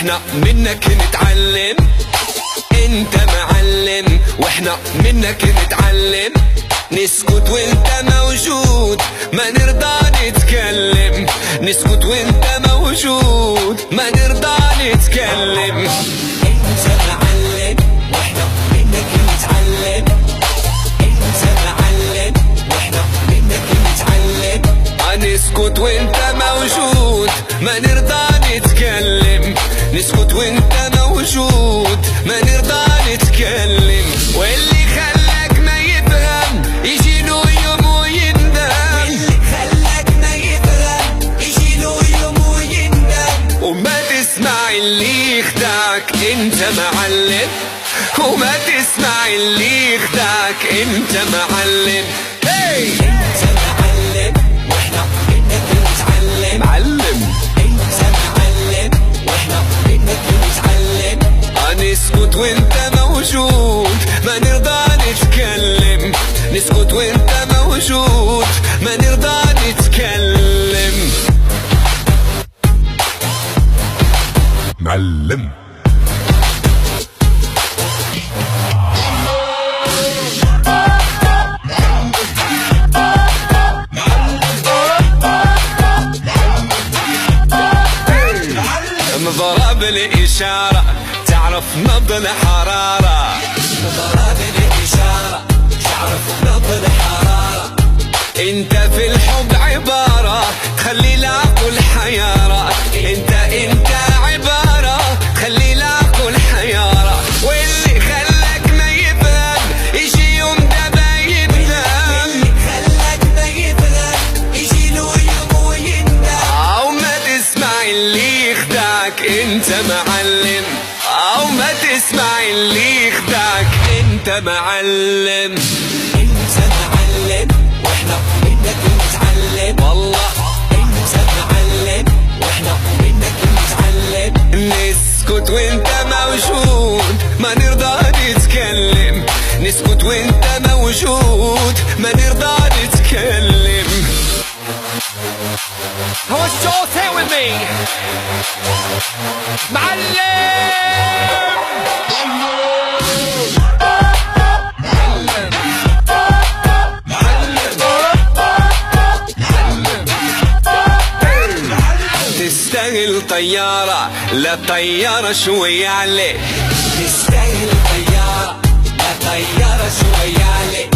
واحنا منك نتعلم. انت معلم واحنا منك نتعلم. نسكت وانت موجود ما نرضى نتكلم. نسكت وانت موجود ما نرضى نتكلم. انت معلم واحنا منك نتعلم. انت معلم واحنا منك نتعلم. نسكت وانت موجود ما نرضى نتكلم. نسكت وانت موجود ما نرضى نتكلم. واللي خلاك ما يفهم يجي له يوم ويندم. واللي خلاك ما يفهم يجي له يوم ويندم. وما تسمع اللي يخدعك انت معلم. وما تسمع اللي يخدعك انت معلم. هي انت معلم واحنا منك نتعلم. معلم انت معلم واحنا منك نتعلم. نسكت وانت موجود ما نرضى نتكلم. نسكت وانت موجود ما نرضى نتكلم. معلم مضرب الإشارة تعرف نبض الحرارة. مضرب الإشارة تعرف نبض الحرارة. انت في الحب عبارة تخلي العقل حيارة. انت عبارة تخلي العقل حيارة. واللي خلاك ما يفهم يجي يوم دابا يندم. واللي خلاك ما يفهم يجي له يوم ويندم. او ما تسمع اللي يخدعك انت معلم. او ما تسمع اللي يخدعك انت معلم. انت معلم واحنا منك نتعلم. والله انت معلم واحنا منك نتعلم. نسكت وانت موجود ما نرضى نتكلم. نسكت وانت موجود ما نرضى نتكلم. Who wants to all say it with me? تستاهل طيارة لا طيارة شوية عليك. تستاهل طيارة لا طيارة شوية عليك.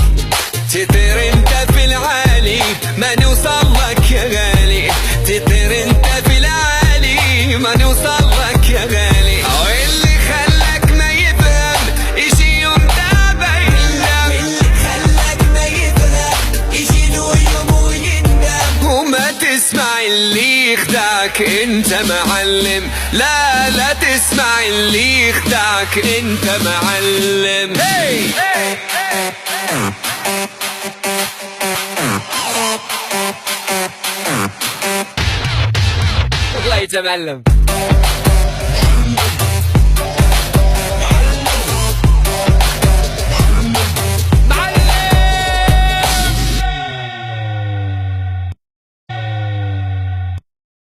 تطير انت في العالي ما نوصل لك يا غالي. تطير انت في العالي ما نوصل لك يا غالي. واللي خلاك ما يفهم يجي يوم دابا يندم. واللي خلاك ما يفهم يجي له يوم ويندم. وما تسمع اللي يخدعك انت معلم. لا تسمع اللي يخدعك انت معلم. هي الله يتمعلم.